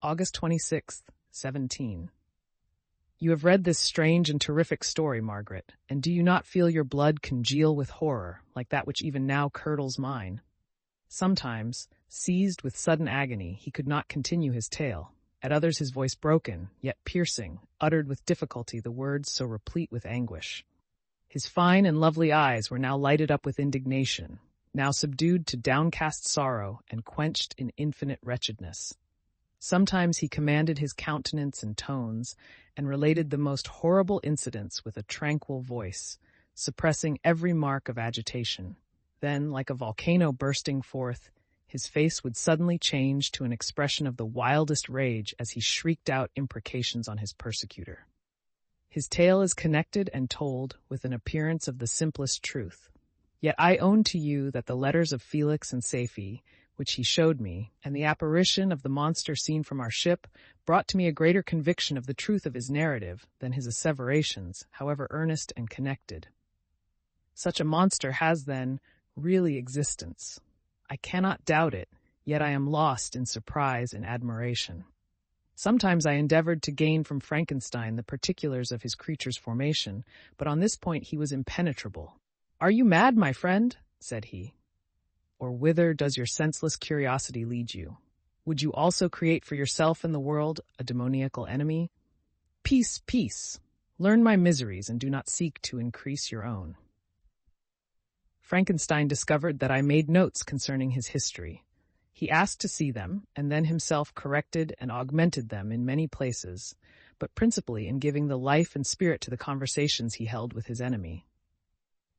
August 26th, 17. You have read this strange and terrific story, Margaret, and do you not feel your blood congeal with horror, like that which even now curdles mine? Sometimes, seized with sudden agony, he could not continue his tale. At others his voice broken, yet piercing, uttered with difficulty the words so replete with anguish. His fine and lovely eyes were now lighted up with indignation, now subdued to downcast sorrow and quenched in infinite wretchedness. Sometimes he commanded his countenance and tones, and related the most horrible incidents with a tranquil voice, suppressing every mark of agitation. Then, like a volcano bursting forth, his face would suddenly change to an expression of the wildest rage as he shrieked out imprecations on his persecutor. His tale is connected and told with an appearance of the simplest truth. Yet I own to you that the letters of Felix and Safie, which he showed me, and the apparition of the monster seen from our ship, brought to me a greater conviction of the truth of his narrative than his asseverations, however earnest and connected. Such a monster has, then, really existence. I cannot doubt it, yet I am lost in surprise and admiration. Sometimes I endeavored to gain from Frankstein the particulars of his creature's formation, but on this point he was impenetrable. "Are you mad, my friend?" said he. "Or whither does your senseless curiosity lead you? Would you also create for yourself and the world a demoniacal enemy? Peace, peace! Learn my miseries and do not seek to increase your own." Frankstein discovered that I made notes concerning his history. He asked to see them, and then himself corrected and augmented them in many places, but principally in giving the life and spirit to the conversations he held with his enemy.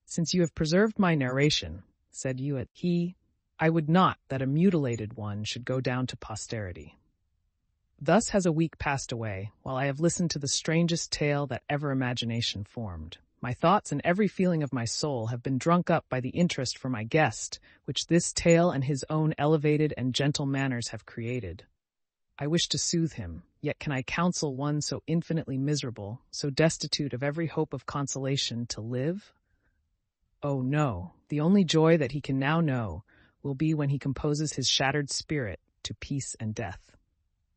"Since you have preserved my narration," said you at he, "I would not that a mutilated one should go down to posterity." Thus has a week passed away, while I have listened to the strangest tale that ever imagination formed. My thoughts and every feeling of my soul have been drunk up by the interest for my guest, which this tale and his own elevated and gentle manners have created. I wish to soothe him, yet can I counsel one so infinitely miserable, so destitute of every hope of consolation, to live? Oh no, the only joy that he can now know will be when he composes his shattered spirit to peace and death.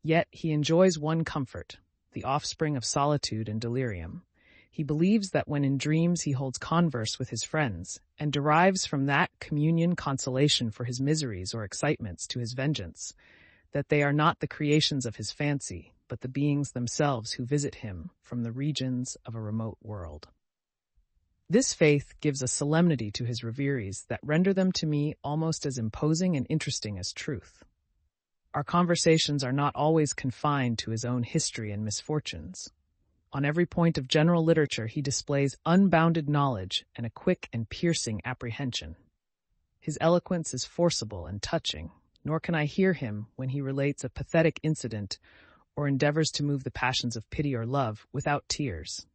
Yet he enjoys one comfort, the offspring of solitude and delirium. He believes that when in dreams he holds converse with his friends, and derives from that communion consolation for his miseries or excitements to his vengeance, that they are not the creations of his fancy, but the beings themselves who visit him from the regions of a remote world. This faith gives a solemnity to his reveries that render them to me almost as imposing and interesting as truth. Our conversations are not always confined to his own history and misfortunes. On every point of general literature he displays unbounded knowledge and a quick and piercing apprehension. His eloquence is forcible and touching, nor can I hear him when he relates a pathetic incident or endeavors to move the passions of pity or love without tears.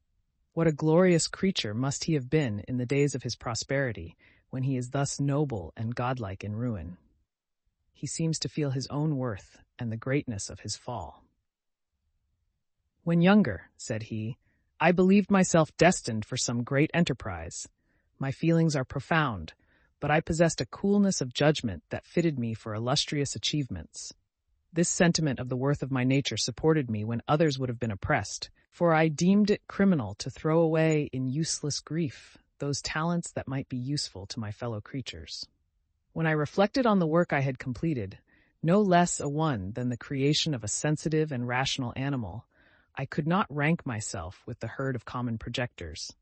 What a glorious creature must he have been in the days of his prosperity, when he is thus noble and godlike in ruin. He seems to feel his own worth and the greatness of his fall. "When younger," said he, "I believed myself destined for some great enterprise. My feelings are profound, but I possessed a coolness of judgment that fitted me for illustrious achievements. This sentiment of the worth of my nature supported me when others would have been oppressed, for I deemed it criminal to throw away in useless grief those talents that might be useful to my fellow creatures. When I reflected on the work I had completed, no less a one than the creation of a sensitive and rational animal, I could not rank myself with the herd of common projectors.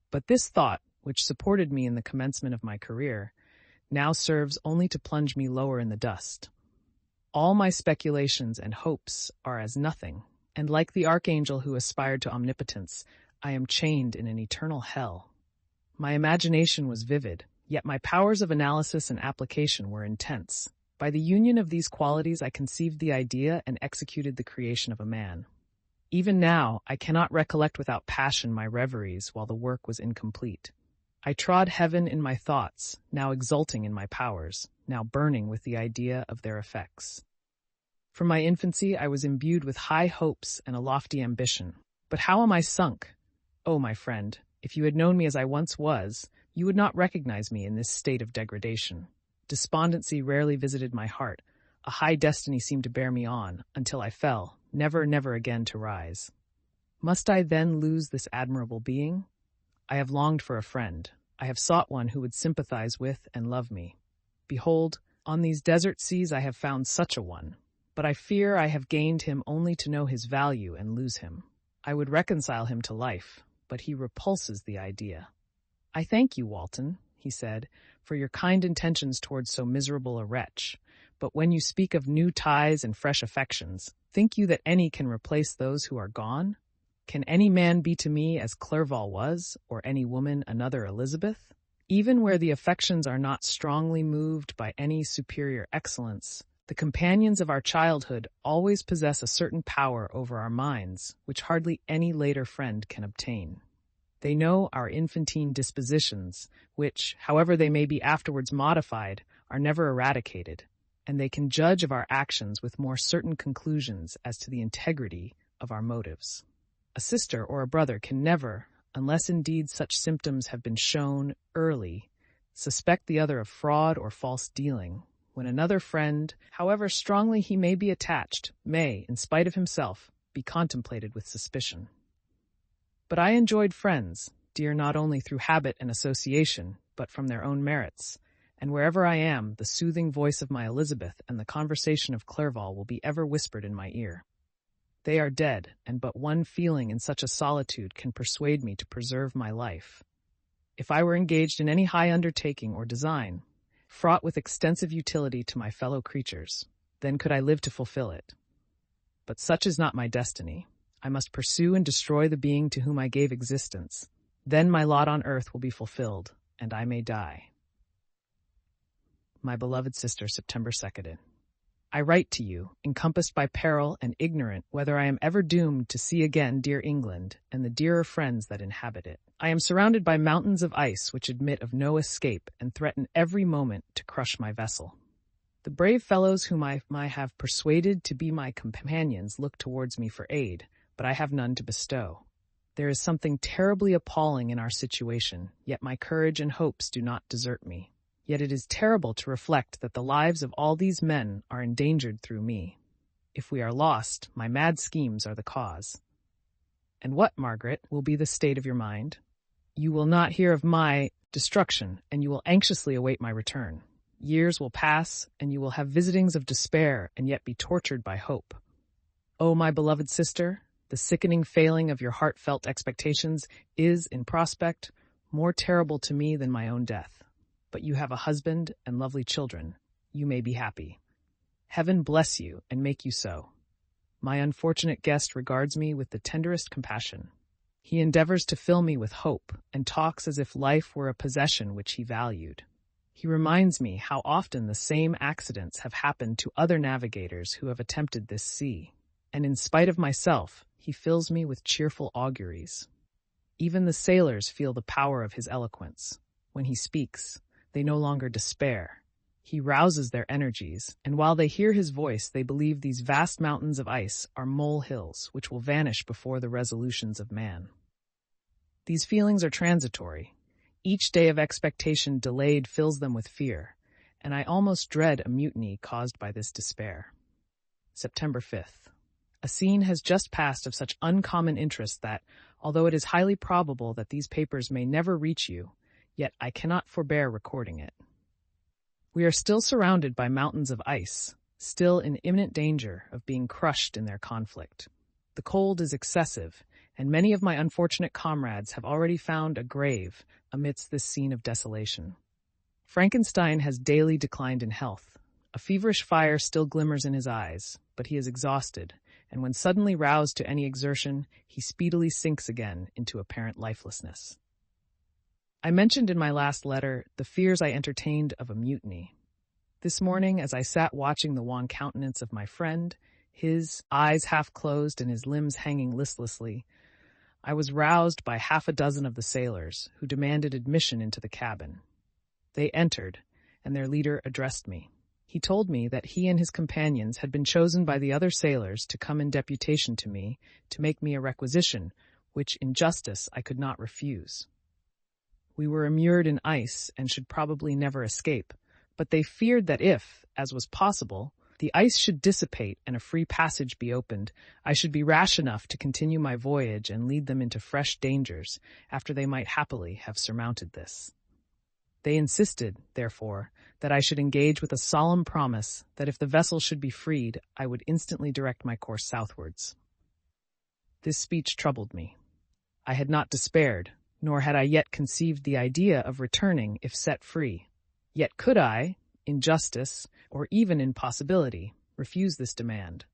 But this thought, which supported me in the commencement of my career, now serves only to plunge me lower in the dust. All my speculations and hopes are as nothing, and like the archangel who aspired to omnipotence, I am chained in an eternal hell. My imagination was vivid, yet my powers of analysis and application were intense. By the union of these qualities I conceived the idea and executed the creation of a man. Even now, I cannot recollect without passion my reveries while the work was incomplete. I trod heaven in my thoughts, now exulting in my powers, now burning with the idea of their effects. From my infancy I was imbued with high hopes and a lofty ambition. But how am I sunk? Oh, my friend, if you had known me as I once was, you would not recognize me in this state of degradation. Despondency rarely visited my heart. A high destiny seemed to bear me on, until I fell, never, never again to rise. Must I then lose this admirable being? I have longed for a friend. I have sought one who would sympathize with and love me. Behold, on these desert seas I have found such a one, but I fear I have gained him only to know his value and lose him. I would reconcile him to life, but he repulses the idea. I thank you, Walton, he said, for your kind intentions towards so miserable a wretch, but when you speak of new ties and fresh affections, think you that any can replace those who are gone? Can any man be to me as Clerval was, or any woman another Elizabeth? Even where the affections are not strongly moved by any superior excellence, the companions of our childhood always possess a certain power over our minds, which hardly any later friend can obtain. They know our infantine dispositions, which, however they may be afterwards modified, are never eradicated, and they can judge of our actions with more certain conclusions as to the integrity of our motives. A sister or a brother can never, unless indeed such symptoms have been shown early, suspect the other of fraud or false dealing, when another friend, however strongly he may be attached, may, in spite of himself, be contemplated with suspicion. But I enjoyed friends, dear not only through habit and association, but from their own merits, and wherever I am, the soothing voice of my Elizabeth and the conversation of Clerval will be ever whispered in my ear. They are dead, and but one feeling in such a solitude can persuade me to preserve my life. If I were engaged in any high undertaking or design, fraught with extensive utility to my fellow creatures, then could I live to fulfill it. But such is not my destiny. I must pursue and destroy the being to whom I gave existence. Then my lot on earth will be fulfilled, and I may die. My beloved sister, September 2nd. I write to you, encompassed by peril and ignorant whether I am ever doomed to see again dear England and the dearer friends that inhabit it. I am surrounded by mountains of ice which admit of no escape and threaten every moment to crush my vessel. The brave fellows whom I have persuaded to be my companions look towards me for aid, but I have none to bestow. There is something terribly appalling in our situation, yet my courage and hopes do not desert me. Yet it is terrible to reflect that the lives of all these men are endangered through me. If we are lost, my mad schemes are the cause. And what, Margaret, will be the state of your mind? You will not hear of my destruction, and you will anxiously await my return. Years will pass, and you will have visitings of despair, and yet be tortured by hope. Oh, my beloved sister, the sickening failing of your heartfelt expectations is, in prospect, more terrible to me than my own death. But you have a husband and lovely children. You may be happy. Heaven bless you and make you so. My unfortunate guest regards me with the tenderest compassion. He endeavors to fill me with hope and talks as if life were a possession which he valued. He reminds me how often the same accidents have happened to other navigators who have attempted this sea, and in spite of myself, he fills me with cheerful auguries. Even the sailors feel the power of his eloquence. When he speaks, they no longer despair. He rouses their energies, and while they hear his voice, they believe these vast mountains of ice are molehills which will vanish before the resolutions of man. These feelings are transitory. Each day of expectation delayed fills them with fear, and I almost dread a mutiny caused by this despair. September 5th. A scene has just passed of such uncommon interest that, although it is highly probable that these papers may never reach you, yet I cannot forbear recording it. We are still surrounded by mountains of ice, still in imminent danger of being crushed in their conflict. The cold is excessive, and many of my unfortunate comrades have already found a grave amidst this scene of desolation. Frankstein has daily declined in health. A feverish fire still glimmers in his eyes, but he is exhausted, and when suddenly roused to any exertion, he speedily sinks again into apparent lifelessness. I mentioned in my last letter the fears I entertained of a mutiny. This morning, as I sat watching the wan countenance of my friend, his eyes half closed and his limbs hanging listlessly, I was roused by half a dozen of the sailors, who demanded admission into the cabin. They entered, and their leader addressed me. He told me that he and his companions had been chosen by the other sailors to come in deputation to me to make me a requisition, which in justice I could not refuse. We were immured in ice and should probably never escape, but they feared that if, as was possible, The ice should dissipate and a free passage be opened. I should be rash enough to continue my voyage and lead them into fresh dangers, after they might happily have surmounted this. They insisted, therefore, that I should engage with a solemn promise that if the vessel should be freed, I would instantly direct my course southwards. This speech troubled me. I had not despaired, nor had I yet conceived the idea of returning if set free. Yet could I, in justice, or even in possibility, refuse this demand?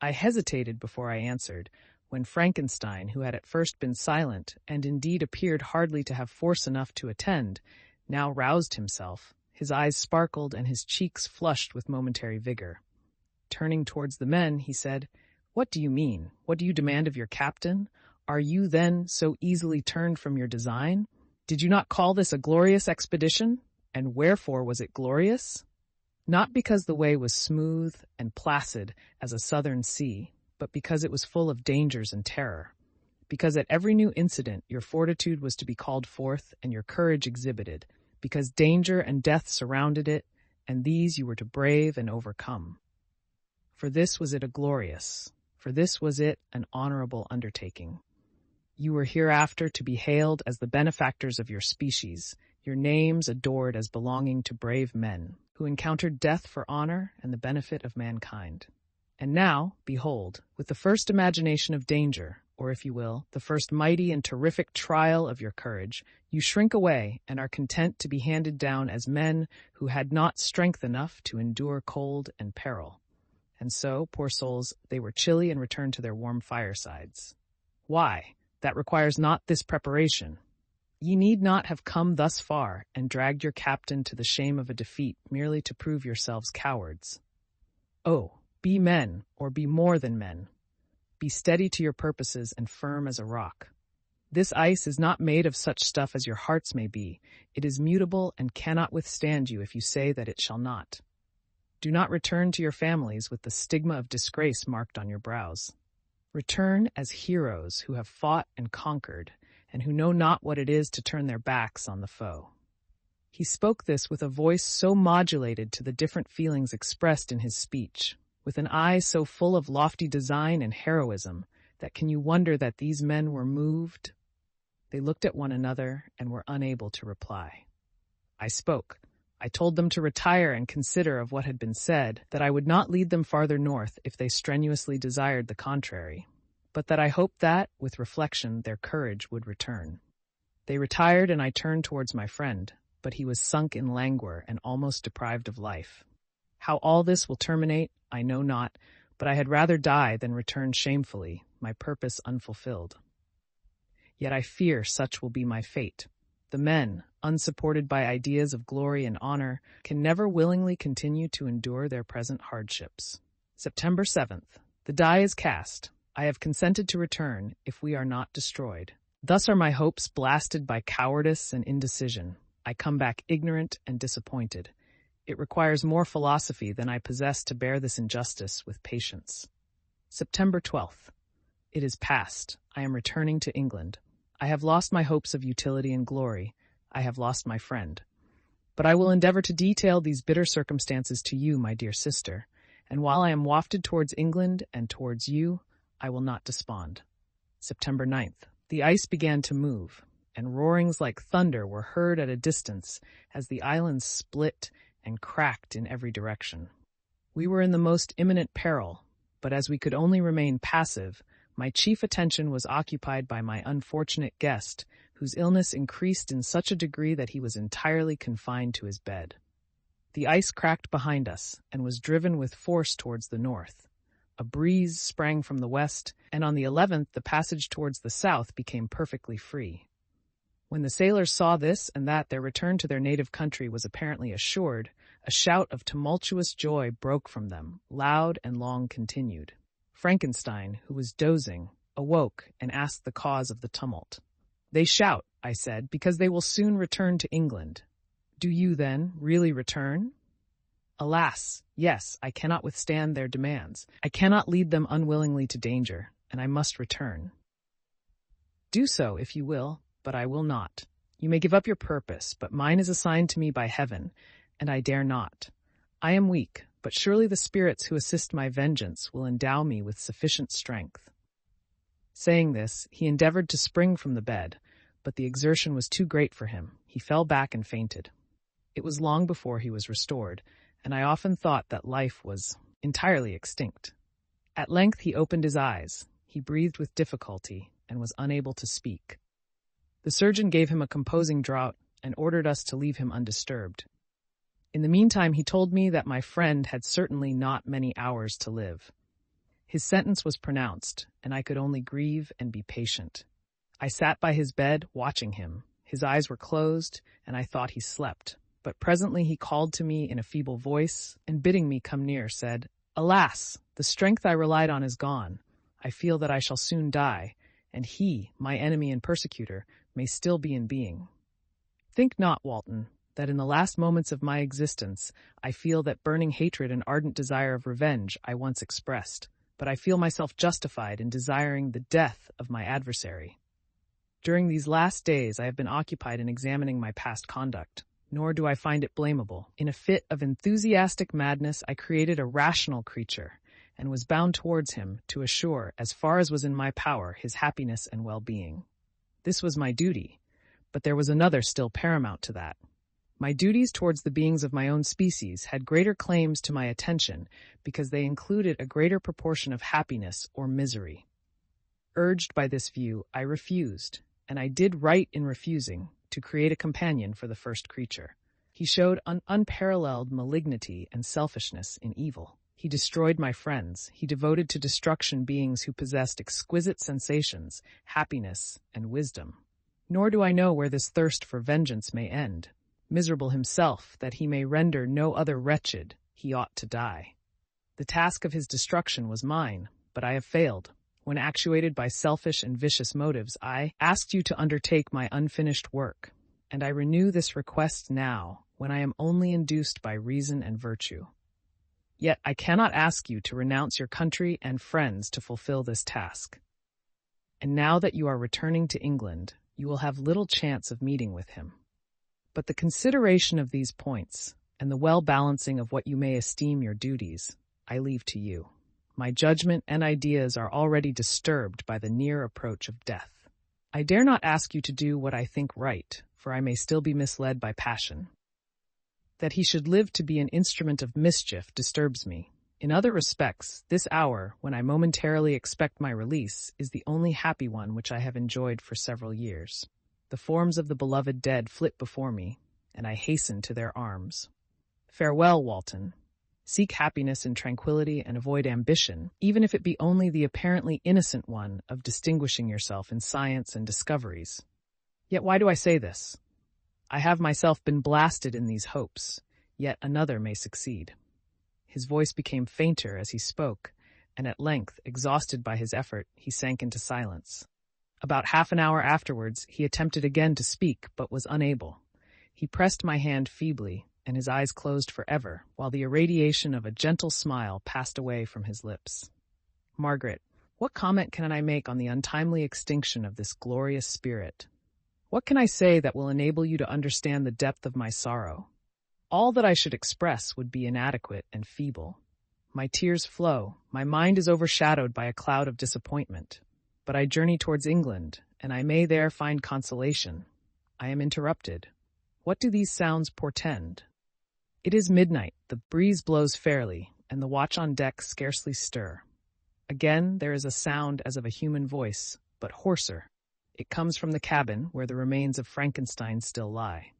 I hesitated before I answered, when Frankstein, who had at first been silent, and indeed appeared hardly to have force enough to attend, now roused himself. His eyes sparkled and his cheeks flushed with momentary vigor. Turning towards the men, he said, "What do you mean? What do you demand of your captain? Are you, then, so easily turned from your design? Did you not call this a glorious expedition? And wherefore was it glorious? Not because the way was smooth and placid as a southern sea, but because it was full of dangers and terror. Because at every new incident your fortitude was to be called forth and your courage exhibited, because danger and death surrounded it, and these you were to brave and overcome. For this was it an honorable undertaking. You were hereafter to be hailed as the benefactors of your species, your names adored as belonging to brave men, who encountered death for honor and the benefit of mankind. And now, behold, with the first imagination of danger, or if you will, the first mighty and terrific trial of your courage, you shrink away and are content to be handed down as men who had not strength enough to endure cold and peril. And so, poor souls, they were chilly and returned to their warm firesides. Why? That requires not this preparation. Ye need not have come thus far and dragged your captain to the shame of a defeat merely to prove yourselves cowards. Oh, be men, or be more than men. Be steady to your purposes and firm as a rock. This ice is not made of such stuff as your hearts may be. It is mutable and cannot withstand you if you say that it shall not. Do not return to your families with the stigma of disgrace marked on your brows. Return as heroes who have fought and conquered, and who know not what it is to turn their backs on the foe." He spoke this with a voice so modulated to the different feelings expressed in his speech, with an eye so full of lofty design and heroism, that can you wonder that these men were moved? They looked at one another and were unable to reply. I spoke. I told them to retire and consider of what had been said, that I would not lead them farther north if they strenuously desired the contrary, but that I hoped that, with reflection, their courage would return. They retired, and I turned towards my friend, but he was sunk in languor and almost deprived of life. How all this will terminate, I know not, but I had rather die than return shamefully, my purpose unfulfilled. Yet I fear such will be my fate. The men, unsupported by ideas of glory and honor, can never willingly continue to endure their present hardships. September 7th. The die is cast. I have consented to return, if we are not destroyed. Thus are my hopes blasted by cowardice and indecision. I come back ignorant and disappointed. It requires more philosophy than I possess to bear this injustice with patience. September 12th. It is past. I am returning to England. I have lost my hopes of utility and glory. I have lost my friend. But I will endeavor to detail these bitter circumstances to you, my dear sister, and while I am wafted towards England and towards you, I will not despond. September 9th. The ice began to move, and roarings like thunder were heard at a distance as the islands split and cracked in every direction. We were in the most imminent peril, but as we could only remain passive, my chief attention was occupied by my unfortunate guest, whose illness increased in such a degree that he was entirely confined to his bed. The ice cracked behind us and was driven with force towards the north. A breeze sprang from the west, and on the 11th the passage towards the south became perfectly free. When the sailors saw this and that their return to their native country was apparently assured, a shout of tumultuous joy broke from them, loud and long continued. Frankstein, who was dozing, awoke and asked the cause of the tumult. "They shout," I said, "because they will soon return to England." "Do you, then, really return?" "Alas, yes, I cannot withstand their demands. I cannot lead them unwillingly to danger, and I must return." "Do so, if you will, but I will not. You may give up your purpose, but mine is assigned to me by heaven, and I dare not. I am weak, but surely the spirits who assist my vengeance will endow me with sufficient strength." Saying this, he endeavored to spring from the bed, but the exertion was too great for him. He fell back and fainted. It was long before he was restored, and I often thought that life was entirely extinct. At length he opened his eyes. He breathed with difficulty and was unable to speak. The surgeon gave him a composing draught and ordered us to leave him undisturbed. In the meantime, he told me that my friend had certainly not many hours to live. His sentence was pronounced, and I could only grieve and be patient. I sat by his bed, watching him. His eyes were closed, and I thought he slept. But presently he called to me in a feeble voice, and bidding me come near, said, "Alas, the strength I relied on is gone. I feel that I shall soon die, and he, my enemy and persecutor, may still be in being. Think not, Walton, that in the last moments of my existence I feel that burning hatred and ardent desire of revenge I once expressed, but I feel myself justified in desiring the death of my adversary. During these last days I have been occupied in examining my past conduct, nor do I find it blamable. In a fit of enthusiastic madness I created a rational creature, and was bound towards him to assure, as far as was in my power, his happiness and well-being. This was my duty, but there was another still paramount to that. My duties towards the beings of my own species had greater claims to my attention because they included a greater proportion of happiness or misery. Urged by this view, I refused, and I did right in refusing, to create a companion for the first creature. He showed an unparalleled malignity and selfishness in evil. He destroyed my friends. He devoted to destruction beings who possessed exquisite sensations, happiness, and wisdom. Nor do I know where this thirst for vengeance may end. Miserable himself, that he may render no other wretched, he ought to die. The task of his destruction was mine, but I have failed. When actuated by selfish and vicious motives, I asked you to undertake my unfinished work, and I renew this request now, when I am only induced by reason and virtue. Yet I cannot ask you to renounce your country and friends to fulfill this task. And now that you are returning to England, you will have little chance of meeting with him. But the consideration of these points, and the well-balancing of what you may esteem your duties, I leave to you. My judgment and ideas are already disturbed by the near approach of death. I dare not ask you to do what I think right, for I may still be misled by passion. That he should live to be an instrument of mischief disturbs me. In other respects, this hour, when I momentarily expect my release, is the only happy one which I have enjoyed for several years. The forms of the beloved dead flit before me, and I hasten to their arms. Farewell, Walton. Seek happiness in tranquility and avoid ambition, even if it be only the apparently innocent one of distinguishing yourself in science and discoveries. Yet why do I say this? I have myself been blasted in these hopes, yet another may succeed. His voice became fainter as he spoke, and at length, exhausted by his effort, he sank into silence. About half an hour afterwards, he attempted again to speak, but was unable. He pressed my hand feebly, and his eyes closed forever, while the irradiation of a gentle smile passed away from his lips. Margaret, what comment can I make on the untimely extinction of this glorious spirit? What can I say that will enable you to understand the depth of my sorrow? All that I should express would be inadequate and feeble. My tears flow, my mind is overshadowed by a cloud of disappointment. But I journey towards England, and I may there find consolation. I am interrupted. What do these sounds portend? It is midnight, the breeze blows fairly, and the watch on deck scarcely stir. Again there is a sound as of a human voice, but hoarser. It comes from the cabin where the remains of Frankstein still lie.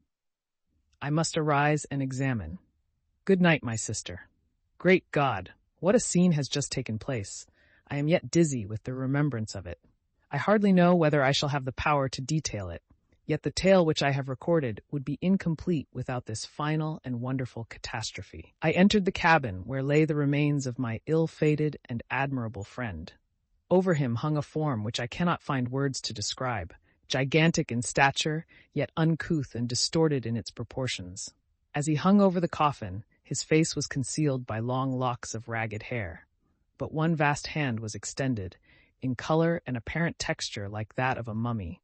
I must arise and examine. Good night, my sister. Great God, what a scene has just taken place! I am yet dizzy with the remembrance of it. I hardly know whether I shall have the power to detail it, yet the tale which I have recorded would be incomplete without this final and wonderful catastrophe. I entered the cabin where lay the remains of my ill-fated and admirable friend. Over him hung a form which I cannot find words to describe, gigantic in stature, yet uncouth and distorted in its proportions. As he hung over the coffin, his face was concealed by long locks of ragged hair. But one vast hand was extended, in color and apparent texture like that of a mummy.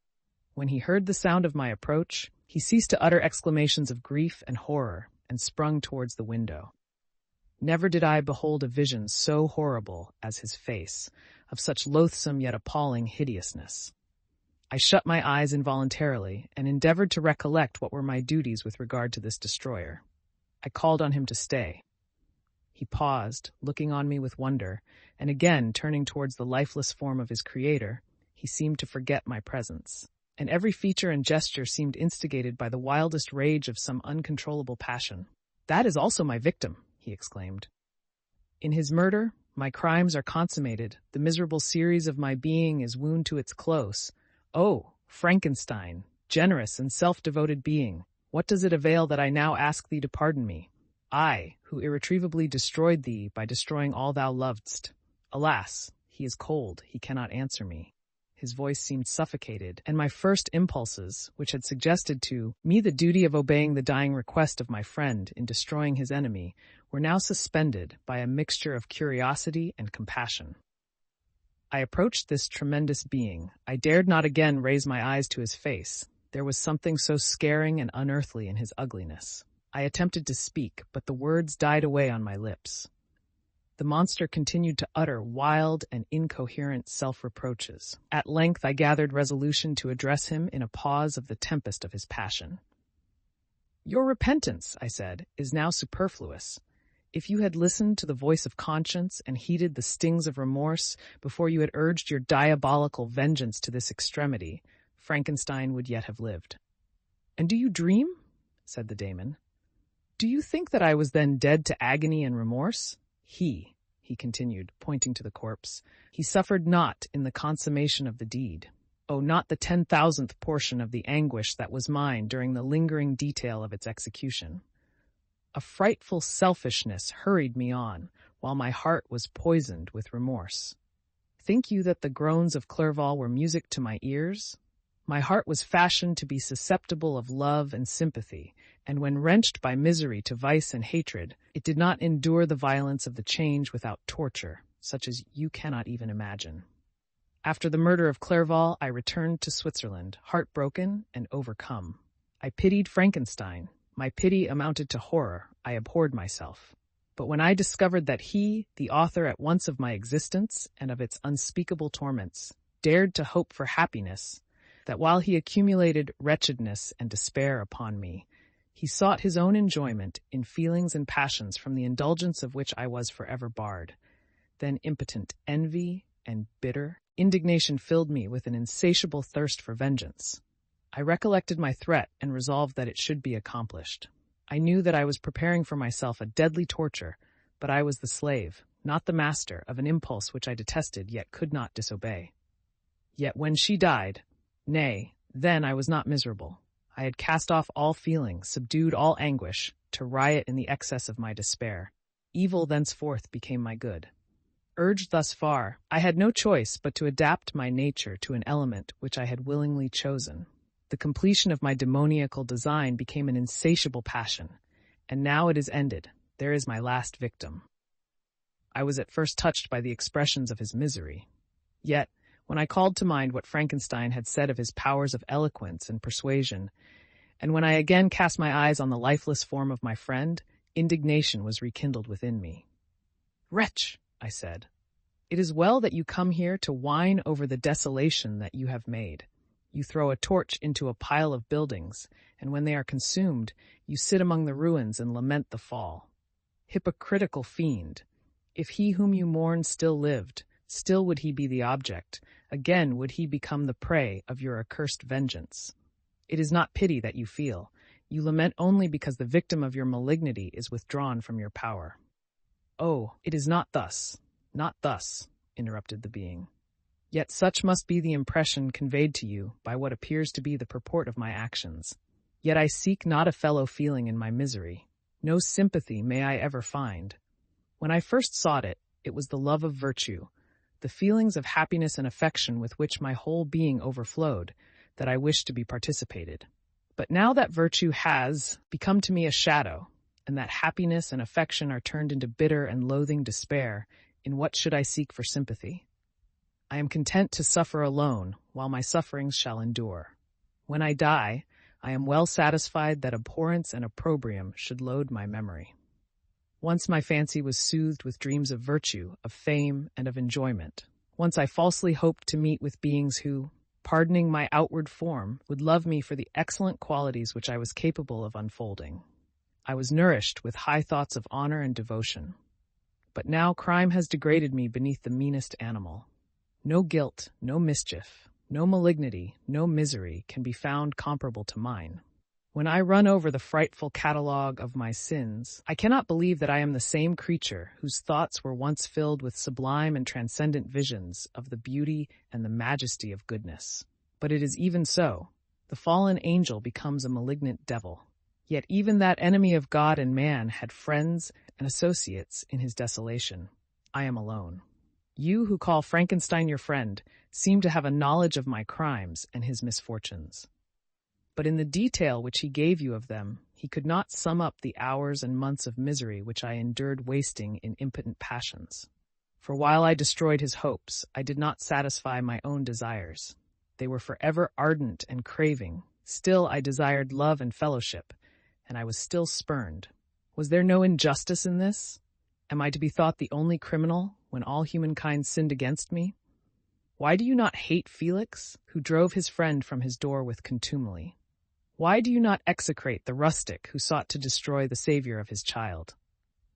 When he heard the sound of my approach, he ceased to utter exclamations of grief and horror, and sprung towards the window. Never did I behold a vision so horrible as his face, of such loathsome yet appalling hideousness. I shut my eyes involuntarily and endeavored to recollect what were my duties with regard to this destroyer. I called on him to stay. He paused, looking on me with wonder, and again turning towards the lifeless form of his creator, he seemed to forget my presence, and every feature and gesture seemed instigated by the wildest rage of some uncontrollable passion. "That is also my victim," he exclaimed. "In his murder, my crimes are consummated, the miserable series of my being is wound to its close. Oh, Frankstein, generous and self-devoted being, what does it avail that I now ask thee to pardon me? I, who irretrievably destroyed thee by destroying all thou lovedst. Alas, he is cold, he cannot answer me." His voice seemed suffocated, and my first impulses, which had suggested to me the duty of obeying the dying request of my friend in destroying his enemy, were now suspended by a mixture of curiosity and compassion. I approached this tremendous being. I dared not again raise my eyes to his face. There was something so scaring and unearthly in his ugliness. I attempted to speak, but the words died away on my lips. The monster continued to utter wild and incoherent self-reproaches. At length I gathered resolution to address him in a pause of the tempest of his passion. "Your repentance," I said, "is now superfluous. If you had listened to the voice of conscience and heeded the stings of remorse before you had urged your diabolical vengeance to this extremity, Frankstein would yet have lived." "And do you dream?" said the daemon. "Do you think that I was then dead to agony and remorse? He continued, pointing to the corpse, he suffered not in the consummation of the deed. Oh, not the 10,000th portion of the anguish that was mine during the lingering detail of its execution. A frightful selfishness hurried me on, while my heart was poisoned with remorse. Think you that the groans of Clerval were music to my ears? My heart was fashioned to be susceptible of love and sympathy, and when wrenched by misery to vice and hatred, it did not endure the violence of the change without torture, such as you cannot even imagine. After the murder of Clerval, I returned to Switzerland, heartbroken and overcome. I pitied Frankstein. My pity amounted to horror. I abhorred myself. But when I discovered that he, the author at once of my existence and of its unspeakable torments, dared to hope for happiness, that while he accumulated wretchedness and despair upon me, he sought his own enjoyment in feelings and passions from the indulgence of which I was forever barred, then impotent envy and bitter indignation filled me with an insatiable thirst for vengeance. I recollected my threat and resolved that it should be accomplished. I knew that I was preparing for myself a deadly torture, but I was the slave, not the master, of an impulse which I detested yet could not disobey. Yet when she died, nay, then I was not miserable. I had cast off all feeling, subdued all anguish, to riot in the excess of my despair. Evil thenceforth became my good. Urged thus far, I had no choice but to adapt my nature to an element which I had willingly chosen. The completion of my demoniacal design became an insatiable passion, and now it is ended. There is my last victim. I was at first touched by the expressions of his misery. Yet, when I called to mind what Frankstein had said of his powers of eloquence and persuasion, and when I again cast my eyes on the lifeless form of my friend, indignation was rekindled within me. "Wretch," I said, "it is well that you come here to whine over the desolation that you have made. You throw a torch into a pile of buildings, and when they are consumed, you sit among the ruins and lament the fall. Hypocritical fiend! If he whom you mourn still lived, still would he be the object, again would he become the prey of your accursed vengeance. It is not pity that you feel. You lament only because the victim of your malignity is withdrawn from your power." "Oh, it is not thus, interrupted the being. "Yet such must be the impression conveyed to you by what appears to be the purport of my actions. Yet I seek not a fellow feeling in my misery. No sympathy may I ever find. When I first sought it, it was the love of virtue, the feelings of happiness and affection with which my whole being overflowed, that I wished to be participated. But now that virtue has become to me a shadow, and that happiness and affection are turned into bitter and loathing despair, in what should I seek for sympathy? I am content to suffer alone, while my sufferings shall endure. When I die, I am well satisfied that abhorrence and opprobrium should load my memory." Once my fancy was soothed with dreams of virtue, of fame, and of enjoyment. Once I falsely hoped to meet with beings who, pardoning my outward form, would love me for the excellent qualities which I was capable of unfolding. I was nourished with high thoughts of honor and devotion. But now crime has degraded me beneath the meanest animal. No guilt, no mischief, no malignity, no misery can be found comparable to mine. When I run over the frightful catalogue of my sins, I cannot believe that I am the same creature whose thoughts were once filled with sublime and transcendent visions of the beauty and the majesty of goodness. But it is even so. The fallen angel becomes a malignant devil. Yet even that enemy of God and man had friends and associates in his desolation. I am alone. You who call Frankenstein your friend seem to have a knowledge of my crimes and his misfortunes. But in the detail which he gave you of them, he could not sum up the hours and months of misery which I endured wasting in impotent passions. For while I destroyed his hopes, I did not satisfy my own desires. They were forever ardent and craving. Still I desired love and fellowship, and I was still spurned. Was there no injustice in this? Am I to be thought the only criminal when all humankind sinned against me? Why do you not hate Felix, who drove his friend from his door with contumely? Why do you not execrate the rustic who sought to destroy the savior of his child?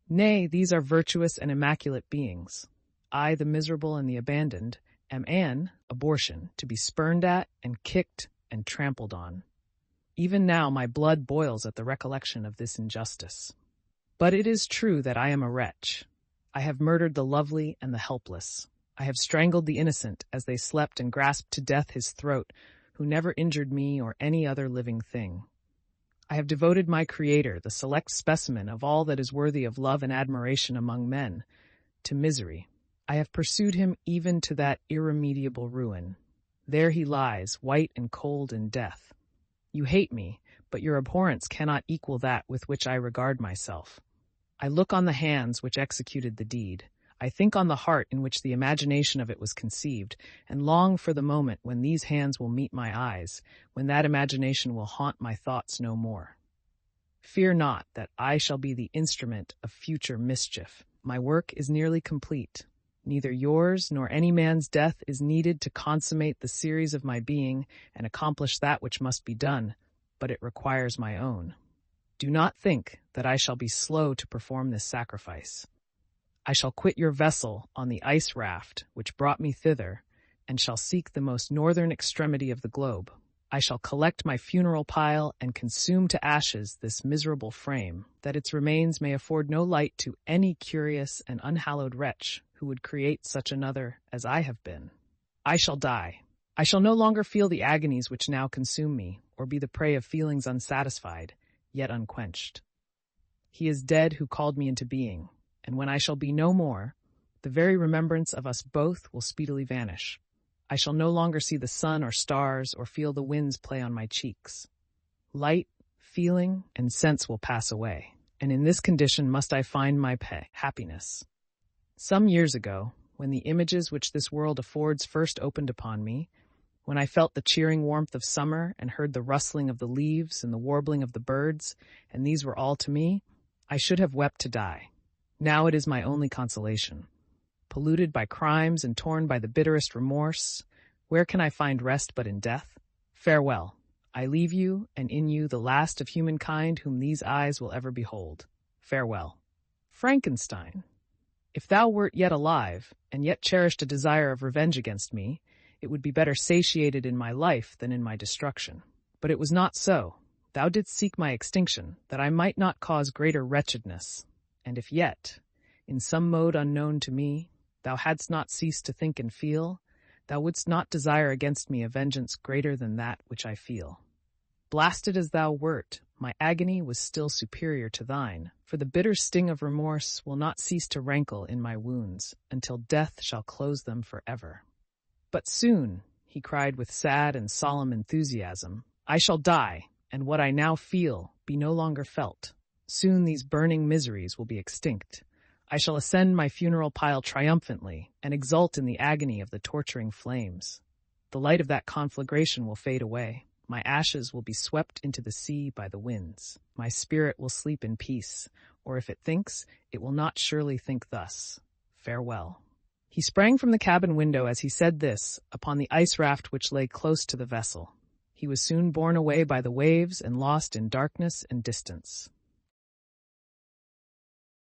Nay, these are virtuous and immaculate beings. I, the miserable and the abandoned, am an abortion, to be spurned at and kicked and trampled on. Even now my blood boils at the recollection of this injustice. But it is true that I am a wretch. I have murdered the lovely and the helpless. I have strangled the innocent as they slept and grasped to death his throat, who never injured me or any other living thing. I have devoted my Creator, the select specimen of all that is worthy of love and admiration among men, to misery. I have pursued him even to that irremediable ruin. There he lies, white and cold in death. You hate me, but your abhorrence cannot equal that with which I regard myself. I look on the hands which executed the deed. I think on the heart in which the imagination of it was conceived, and long for the moment when these hands will meet my eyes, when that imagination will haunt my thoughts no more. Fear not that I shall be the instrument of future mischief. My work is nearly complete. Neither yours nor any man's death is needed to consummate the series of my being and accomplish that which must be done, but it requires my own. Do not think that I shall be slow to perform this sacrifice. I shall quit your vessel on the ice raft which brought me thither, and shall seek the most northern extremity of the globe. I shall collect my funeral pile and consume to ashes this miserable frame, that its remains may afford no light to any curious and unhallowed wretch who would create such another as I have been. I shall die. I shall no longer feel the agonies which now consume me, or be the prey of feelings unsatisfied, yet unquenched. He is dead who called me into being, and when I shall be no more, the very remembrance of us both will speedily vanish. I shall no longer see the sun or stars or feel the winds play on my cheeks. Light, feeling, and sense will pass away, and in this condition must I find my happiness. Some years ago, when the images which this world affords first opened upon me, when I felt the cheering warmth of summer and heard the rustling of the leaves and the warbling of the birds, and these were all to me, I should have wept to die. Now it is my only consolation. Polluted by crimes and torn by the bitterest remorse, where can I find rest but in death? Farewell. I leave you, and in you the last of humankind whom these eyes will ever behold. Farewell. Frankenstein, if thou wert yet alive, and yet cherished a desire of revenge against me, it would be better satiated in my life than in my destruction. But it was not so. Thou didst seek my extinction, that I might not cause greater wretchedness. And if yet, in some mode unknown to me, thou hadst not ceased to think and feel, thou wouldst not desire against me a vengeance greater than that which I feel. Blasted as thou wert, my agony was still superior to thine, for the bitter sting of remorse will not cease to rankle in my wounds until death shall close them forever. But soon, he cried with sad and solemn enthusiasm, I shall die, and what I now feel be no longer felt. Soon these burning miseries will be extinct. I shall ascend my funeral pile triumphantly and exult in the agony of the torturing flames. The light of that conflagration will fade away. My ashes will be swept into the sea by the winds. My spirit will sleep in peace, or if it thinks, it will not surely think thus. Farewell." He sprang from the cabin window as he said this, upon the ice raft which lay close to the vessel. He was soon borne away by the waves and lost in darkness and distance.